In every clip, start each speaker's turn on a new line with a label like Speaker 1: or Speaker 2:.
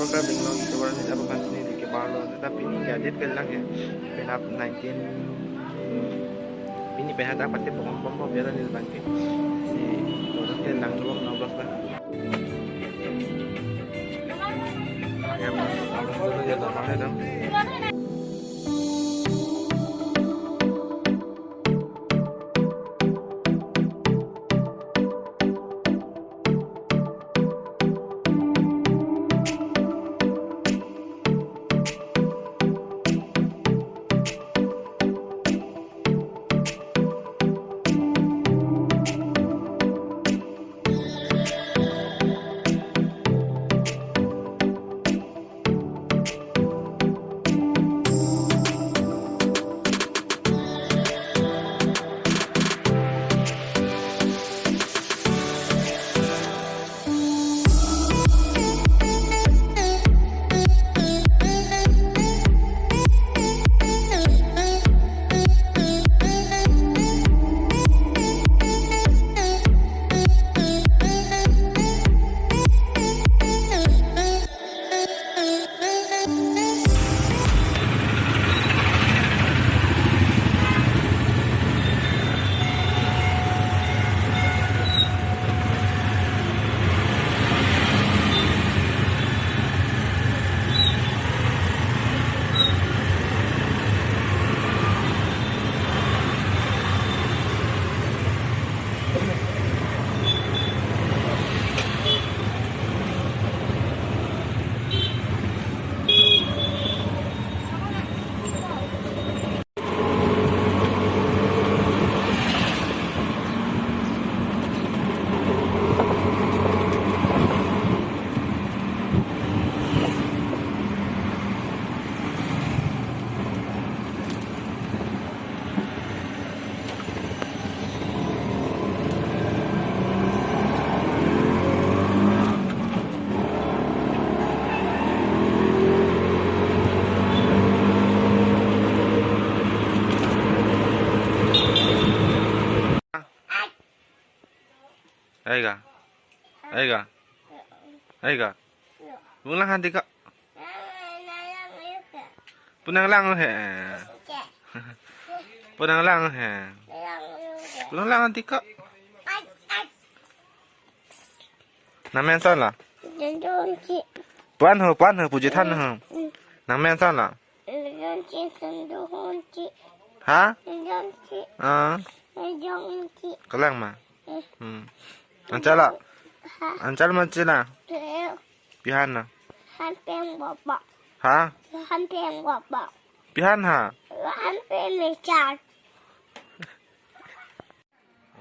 Speaker 1: Orang bingung itu orang apa kan sini di Kepala, tetapi ini nggak ada kelang ya. Penap 19 ini penat apa tipe pom biar ini bangke si orang kelang doang 16 lah. Ya mas, 16 dulu ya teman dong. Aiga, aiga, aiga. Pulang nanti kak. Pulang lang he. Pulang lang he. Pulang lang nanti kak. Namanya sana. Puan he puji tan he. Namanya sana. Hah? Kelang mah. Ancala. Ancal macina. Pihan na.
Speaker 2: Hampir bapak.
Speaker 1: Ha?
Speaker 2: Hampir bapak.
Speaker 1: Pihan ha.
Speaker 2: Hampir mecar.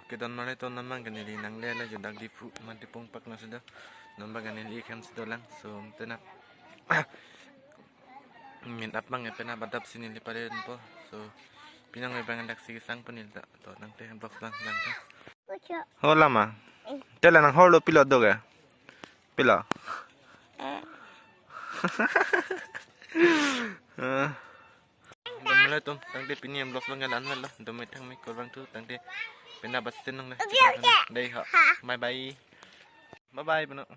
Speaker 1: Oke dan malah itu nama ganili nang lela judak dipu madipung pak na sudah. Nambah ganili ikan sudah lang so tenak. Minta bang ya pernah badap sini di pada po so pinang may bangan daksi sang penilda to nang teh box lang lang. Hola ma. Tela nang holo pilot doga. Pila. Mulai tuh tang de pini blok bangalan lah domai tang mai korang tu tang de pena basin nang lah. Dai ha. Bye bye. Bye bye peno.